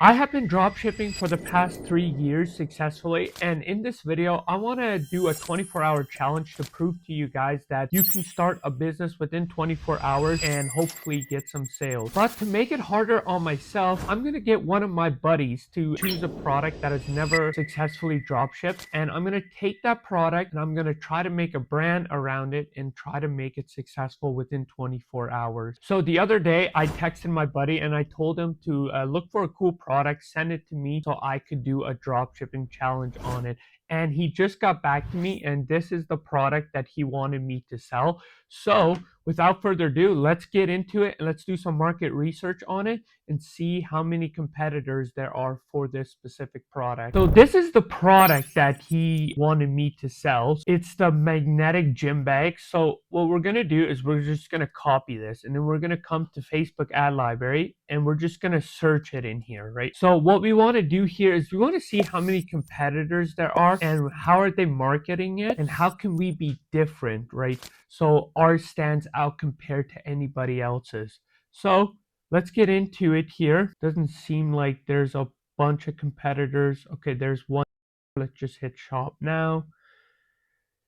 I have been dropshipping for the past 3 years successfully, and in this video, I want to do a 24-hour challenge to prove to you guys that you can start a business within 24 hours and hopefully get some sales. But to make it harder on myself, I'm going to get one of my buddies to choose a product that has never successfully dropshipped, and I'm going to take that product and I'm going to try to make a brand around it and try to make it successful within 24 hours. So the other day, I texted my buddy and I told him to look for a cool product, send it to me so I could do a drop shipping challenge on it. And he just got back to me, and this is the product that he wanted me to sell. So without further ado, let's get into it and let's do some market research on it and see how many competitors there are for this specific product. So this is the product that he wanted me to sell. It's the magnetic gym bag. So what we're going to do is we're just going to copy this, and then we're going to come to Facebook ad library and we're just going to search it in here, right? So what we want to do here is we want to see how many competitors there are and how are they marketing it and how can we be different, right? So ours stands out compared to anybody else's. So let's get into it here. Doesn't seem like there's a bunch of competitors. Okay, there's one. Let's just hit shop now.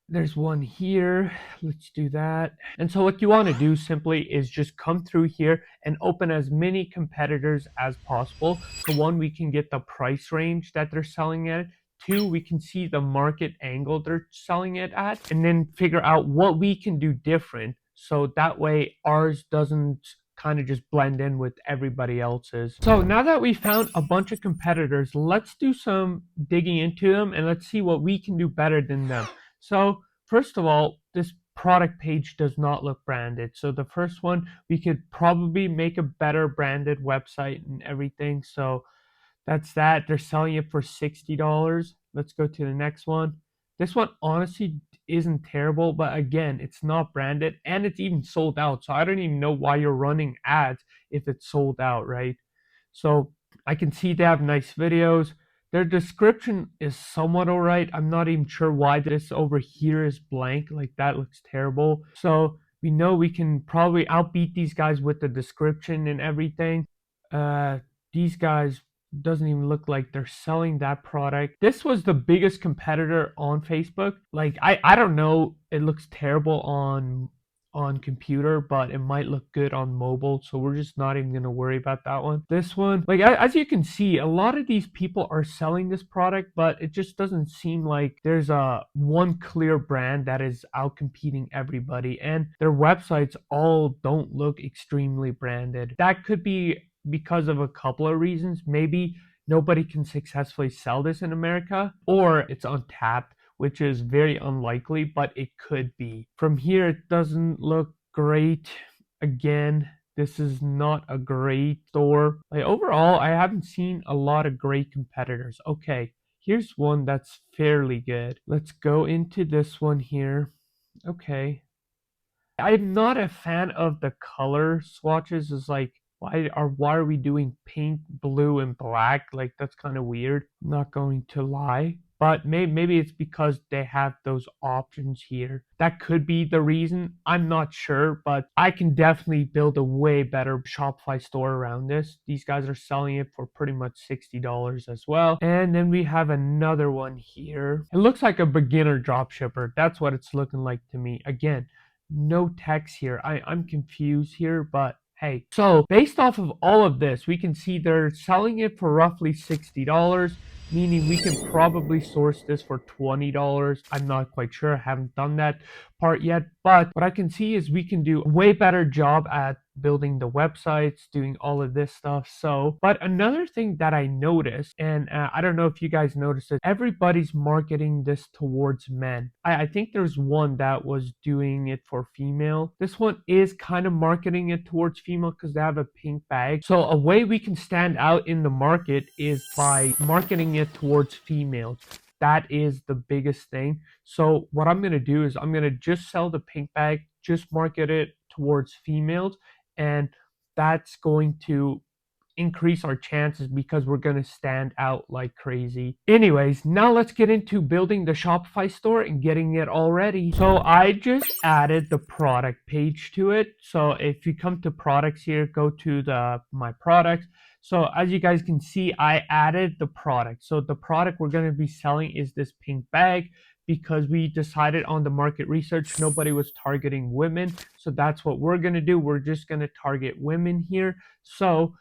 There's one here. Let's do that. And so what you want to do simply is just come through here and open as many competitors as possible. So one, we can get the price range that they're selling at. Two, we can see the market angle they're selling it at, and then figure out what we can do different. So that way ours doesn't kind of just blend in with everybody else's. So now that we found a bunch of competitors, let's do some digging into them and let's see what we can do better than them. So first of all, this product page does not look branded. So the first one, we could probably make a better branded website and everything. So that's that. They're selling it for $60. Let's go to the next one. This one honestly isn't terrible, but again, it's not branded and it's even sold out. So I don't even know why you're running ads if it's sold out, right? So I can see they have nice videos. Their description is somewhat all right. I'm not even sure why this over here is blank. Like that looks terrible. So we know we can probably outbeat these guys with the description and everything. These guys doesn't even look like they're selling that product. This was the biggest competitor on Facebook. Like I don't know, it looks terrible on computer, but it might look good on mobile, so we're just not even going to worry about that one. This one, like as you can see, a lot of these people are selling this product, but it just doesn't seem like there's a one clear brand that is out competing everybody, and their websites all don't look extremely branded. That could be because of a couple of reasons. Maybe nobody can successfully sell this in America, or it's untapped, which is very unlikely, but it could be. From here, it doesn't look great. Again, this is not a great store. Like overall, I haven't seen a lot of great competitors. Okay, here's one that's fairly good. Let's go into this one here. Okay. I'm not a fan of the color swatches. It's like, why are we doing pink, blue, and black? Like that's kind of weird. I'm not going to lie. But maybe it's because they have those options here. That could be the reason. I'm not sure, but I can definitely build a way better Shopify store around this. These guys are selling it for pretty much $60 as well. And then we have another one here. It looks like a beginner dropshipper. That's what it's looking like to me. Again, no text here. I'm confused here, but hey. So based off of all of this, we can see they're selling it for roughly $60, meaning we can probably source this for $20. I'm not quite sure. I haven't done that part yet, but what I can see is we can do a way better job at building the websites, doing all of this stuff. So, but another thing that I noticed, and I don't know if you guys noticed it, everybody's marketing this towards men. I think there's one that was doing it for female. This one is kind of marketing it towards female because they have a pink bag. So a way we can stand out in the market is by marketing it towards females. That is the biggest thing. So what I'm going to do is I'm going to just sell the pink bag, just market it towards females, and that's going to increase our chances because we're going to stand out like crazy. Anyways, now let's get into building the Shopify store and getting it all ready. So I just added the product page to it. So if you come to products here, go to my products. So as you guys can see, I added the product. So the product we're going to be selling is this pink bag, because we decided on the market research nobody was targeting women. So that's what we're going to do. We're just going to target women here. So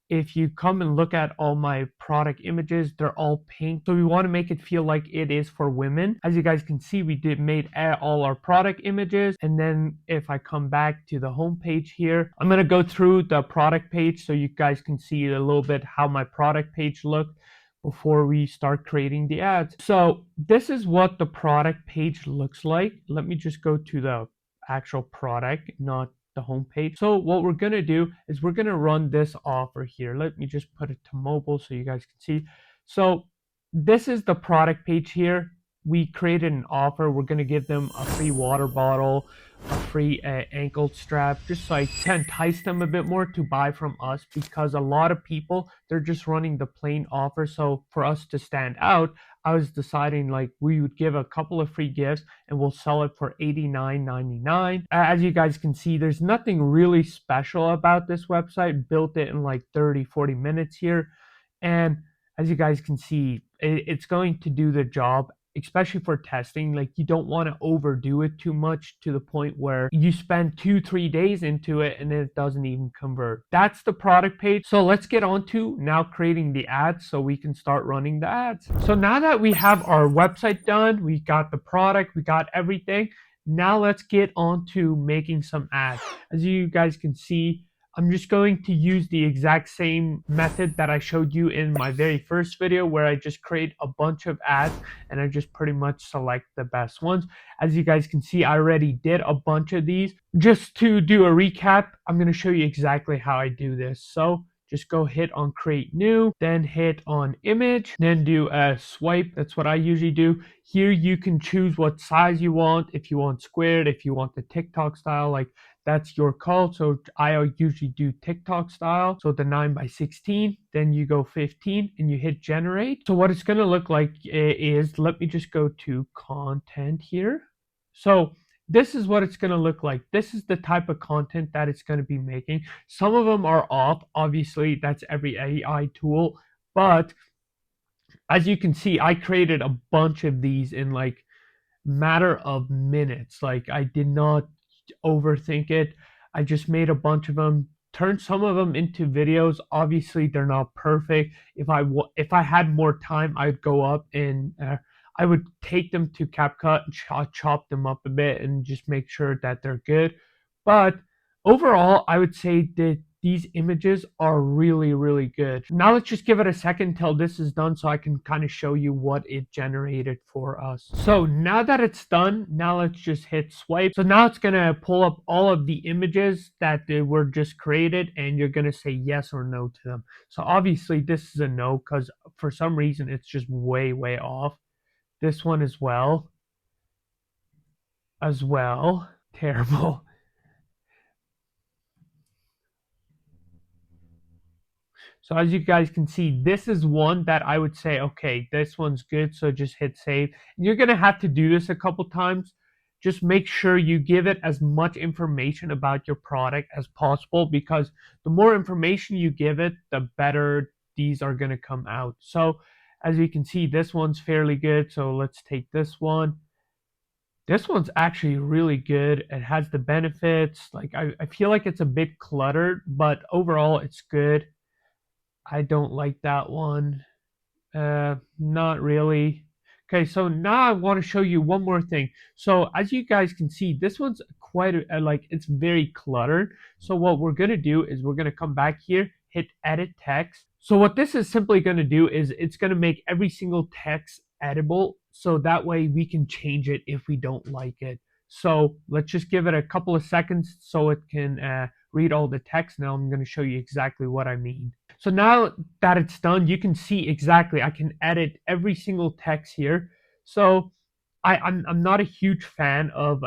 if you come and look at all my product images, they're all pink. So we want to make it feel like it is for women. As you guys can see, we made all our product images. And then if I come back to the home page here, I'm going to go through the product page so you guys can see a little bit how my product page looked before we start creating the ads. So this is what the product page looks like. Let me just go to the actual product, not the home page. So what we're going to do is we're going to run this offer here. Let me just put it to mobile so you guys can see. So this is the product page here. We created an offer. We're going to give them a free water bottle, a free ankle strap, just like to entice them a bit more to buy from us, because a lot of people, they're just running the plain offer. So for us to stand out, I was deciding like we would give a couple of free gifts and we'll sell it for $89.99. As you guys can see, there's nothing really special about this website. Built it in like 30-40 minutes here. And as you guys can see, it's going to do the job, especially for testing. Like, you don't want to overdo it too much to the point where you spend 2-3 days into it and it doesn't even convert. That's the product page. So let's get on to now creating the ads so we can start running the ads. So now that we have our website done, we got the product, we got everything. Now let's get on to making some ads. As you guys can see, I'm just going to use the exact same method that I showed you in my very first video, where I just create a bunch of ads and I just pretty much select the best ones. As you guys can see, I already did a bunch of these. Just to do a recap, I'm going to show you exactly how I do this. So just go hit on create new, then hit on image, then do a swipe. That's what I usually do. Here you can choose what size you want. If you want squared, if you want the TikTok style, like that's your call. So I usually do TikTok style. So the 9x16, then you go 15 and you hit generate. So what it's going to look like is, let me just go to content here. So this is what it's going to look like. This is the type of content that it's going to be making. Some of them are off. Obviously, that's every AI tool. But as you can see, I created a bunch of these in like matter of minutes. Like, I did not overthink it. I just made a bunch of them, turned some of them into videos. Obviously, they're not perfect. If I had more time, I'd go up and I would take them to CapCut and chop them up a bit and just make sure that they're good. But overall, I would say that these images are really, really good. Now let's just give it a second till this is done so I can kind of show you what it generated for us. So now that it's done, now let's just hit swipe. So now it's gonna pull up all of the images that were just created, and you're gonna say yes or no to them. So obviously this is a no, because for some reason it's just way, way off. This one as well. Terrible. So as you guys can see, this is one that I would say, okay, this one's good. So just hit save. And you're going to have to do this a couple times. Just make sure you give it as much information about your product as possible, because the more information you give it, the better these are going to come out. So as you can see, this one's fairly good. So let's take this one. This one's actually really good. It has the benefits. Like, I feel like it's a bit cluttered, but overall it's good. I don't like that one. Not really. Okay, so now I want to show you one more thing. So as you guys can see, this one's quite like, it's very cluttered. So what we're going to do is we're going to come back here, hit edit text. So what this is simply going to do is it's going to make every single text editable. So that way we can change it if we don't like it. So let's just give it a couple of seconds so it can read all the text. Now I'm going to show you exactly what I mean. So now that it's done, you can see exactly, I can edit every single text here. So I'm not a huge fan of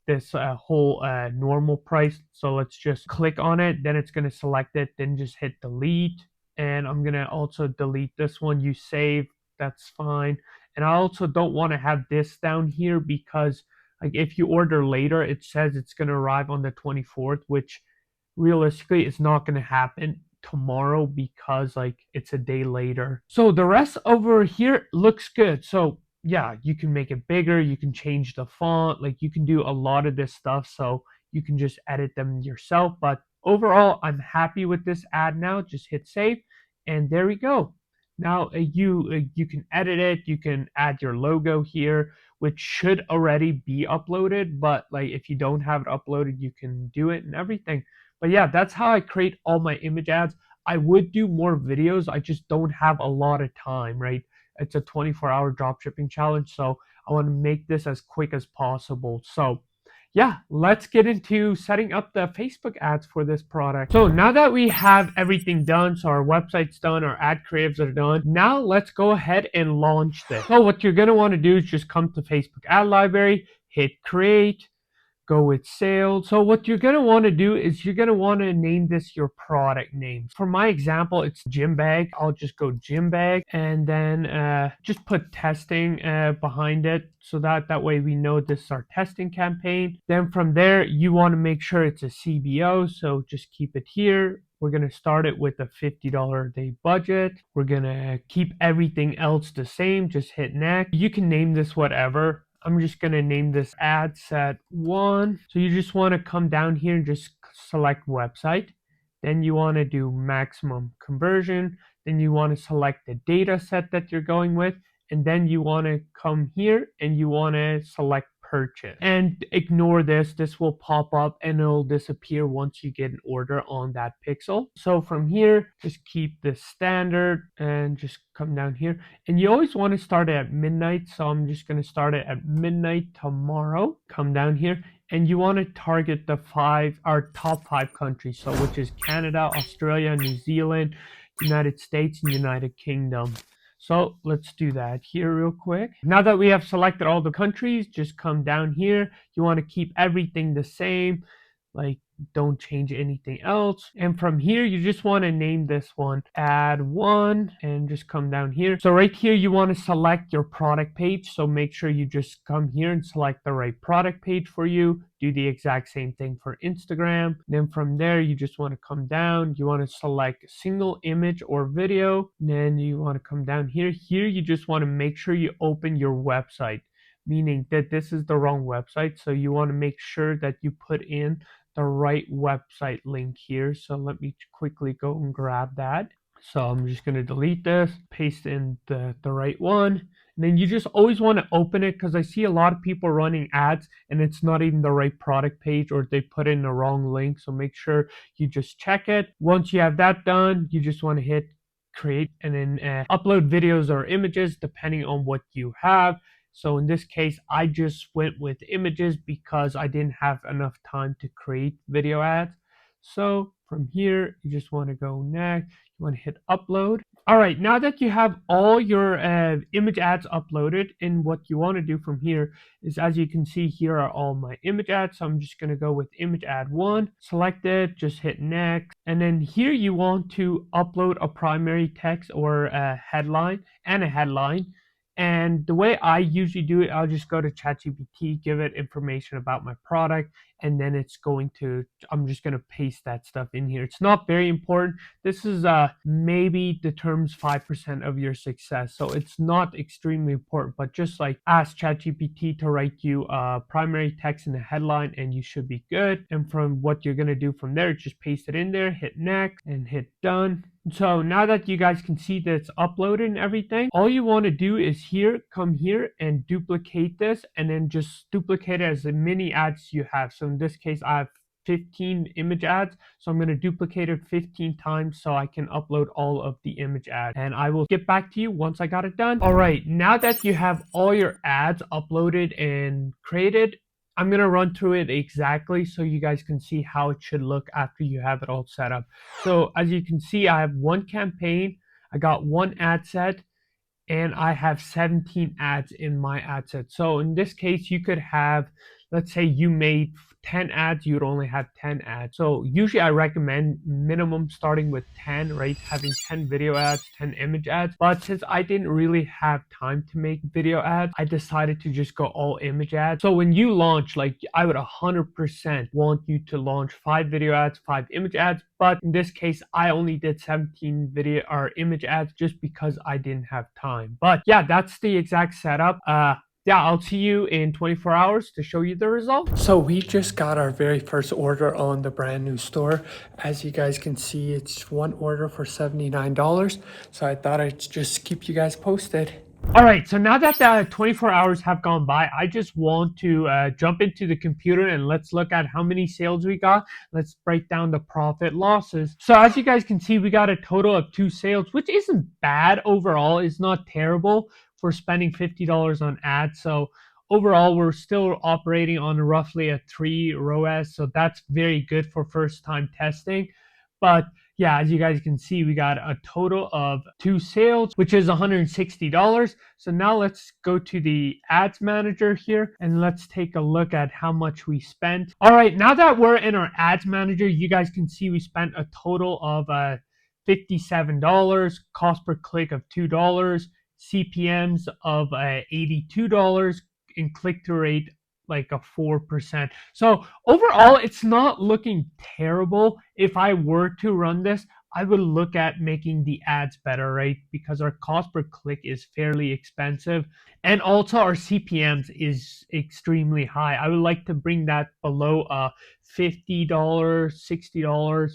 this whole normal price. So let's just click on it. Then it's going to select it. Then just hit delete. And I'm going to also delete this one. You save. That's fine. And I also don't want to have this down here, because like if you order later, it says it's going to arrive on the 24th, which realistically it's not going to happen. tomorrow because like it's a day later. So the rest over here looks good. So yeah, you can make it bigger, you can change the font, like you can do a lot of this stuff. So you can just edit them yourself. But overall, I'm happy with this ad now. Just hit save, and there we go. Now you can edit it. You can add your logo here, which should already be uploaded. But like if you don't have it uploaded, you can do it and everything. But yeah, that's how I create all my image ads. I would do more videos. I just don't have a lot of time, right? It's a 24-hour dropshipping challenge, so I want to make this as quick as possible. So yeah, let's get into setting up the Facebook ads for this product. So now that we have everything done, so our website's done, our ad creatives are done, now let's go ahead and launch this. So what you're going to want to do is just come to Facebook ad library, hit create, go with sales. So what you're going to want to do is you're going to want to name this your product name. For my example, it's gym bag. I'll just go gym bag and then just put testing behind it, so that way we know this is our testing campaign. Then from there, you want to make sure it's a CBO, so just keep it here. We're going to start it with a $50 a day budget. We're going to keep everything else the same. Just hit next. You can name this whatever. I'm just going to name this ad set 1. So you just want to come down here and just select website. Then you want to do maximum conversion. Then you want to select the data set that you're going with. And then you want to come here and you want to select purchase. And ignore this. This will pop up and it'll disappear once you get an order on that pixel. So from here, just keep this standard and just come down here. And you always want to start at midnight. So I'm just going to start it at midnight tomorrow. Come down here. And you want to target the our top 5 countries. So which is Canada, Australia, New Zealand, United States, and United Kingdom. So let's do that here real quick. Now that we have selected all the countries, just come down here. You want to keep everything the same, like don't change anything else. And from here, you just want to name this one ad 1 and just come down here. So right here, you want to select your product page. So make sure you just come here and select the right product page for you. Do the exact same thing for Instagram. Then from there, you just want to come down. You want to select single image or video. Then you want to come down here. Here, you just want to make sure you open your website, meaning that this is the wrong website. So you want to make sure that you put in the right website link here. So let me quickly go and grab that. So I'm just going to delete this, paste in the right one. And then you just always want to open it, because I see a lot of people running ads and it's not even the right product page, or they put in the wrong link. So make sure you just check it. Once you have that done, you just want to hit create and then upload videos or images depending on what you have. So in this case, I just went with images because I didn't have enough time to create video ads. So from here, you just want to go next. You want to hit upload. All right, now that you have all your image ads uploaded, and what you want to do from here is, as you can see, here are all my image ads. So I'm just going to go with image ad 1, select it, just hit next. And then here you want to upload a primary text or a headline and a headline. And the way I usually do it, I'll just go to ChatGPT, give it information about my product, and then I'm just going to paste that stuff in here. It's not very important. This is maybe determines 5% of your success. So it's not extremely important, but just like ask ChatGPT to write you a primary text and a headline, and you should be good. And from what you're going to do from there, just paste it in there, hit next, and hit done. So now that you guys can see that it's uploaded and everything, all you want to do is come here and duplicate this, and then just duplicate it as many ads you have. So in this case, I have 15 image ads, so I'm going to duplicate it 15 times so I can upload all of the image ads, and I will get back to you once I got it done. All right, now that you have all your ads uploaded and created, I'm going to run through it exactly so you guys can see how it should look after you have it all set up. So as you can see, I have one campaign, I got one ad set, and I have 17 ads in my ad set. So in this case, you could have, let's say you made 10 ads, you'd only have 10 ads. So usually I recommend minimum starting with 10, right? Having 10 video ads, 10 image ads. But since I didn't really have time to make video ads, I decided to just go all image ads. So when you launch, like, I would 100% want you to launch 5 video ads, 5 image ads. But in this case, I only did 17 video or image ads just because I didn't have time. But yeah, that's the exact setup. Yeah, I'll see you in 24 hours to show you the result. So we just got our very first order on the brand new store. As you guys can see, it's one order for $79. So I thought I'd just keep you guys posted. All right, so now that the 24 hours have gone by, I just want to jump into the computer and let's look at how many sales we got. Let's break down the profit losses. So as you guys can see, we got a total of 2 sales, which isn't bad overall. It's not terrible for spending $50 on ads. So overall, we're still operating on roughly a 3 ROAS. So that's very good for first time testing. But yeah, as you guys can see, we got a total of 2 sales, which is $160. So now let's go to the ads manager here and let's take a look at how much we spent. All right, now that we're in our ads manager, you guys can see we spent a total of $57, cost per click of $2, CPMs of $82, and click-through rate like a 4%. So overall, it's not looking terrible. If I were to run this, I would look at making the ads better, right? Because our cost per click is fairly expensive. And also our CPMs is extremely high. I would like to bring that below $50, $60.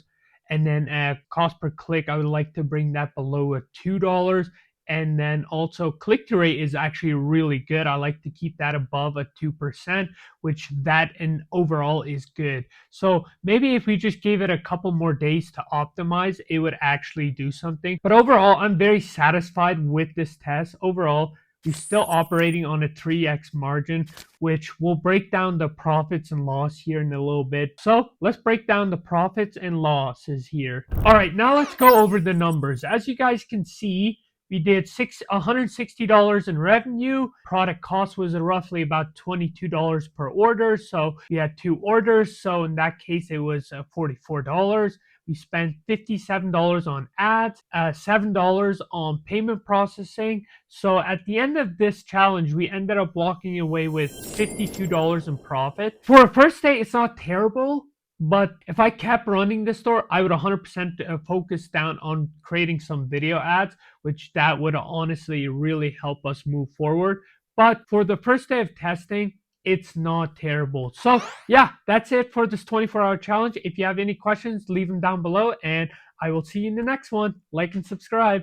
And then cost per click, I would like to bring that below a $2. And then also click-through rate is actually really good. I like to keep that above a 2%, which that and overall is good. So maybe if we just gave it a couple more days to optimize, it would actually do something. But overall, I'm very satisfied with this test. Overall, we're still operating on a 3x margin, which will break down the profits and loss here in a little bit. So let's break down the profits and losses here. All right, now let's go over the numbers. As you guys can see, we did $160 in revenue. Product cost was roughly about $22 per order. So we had 2 orders. So in that case, it was $44. We spent $57 on ads, $7 on payment processing. So at the end of this challenge, we ended up walking away with $52 in profit. For a first day, it's not terrible. But if I kept running this store, I would 100% focus down on creating some video ads, which that would honestly really help us move forward. But for the first day of testing, it's not terrible. So yeah, that's it for this 24-hour challenge. If you have any questions, leave them down below and I will see you in the next one. Like and subscribe.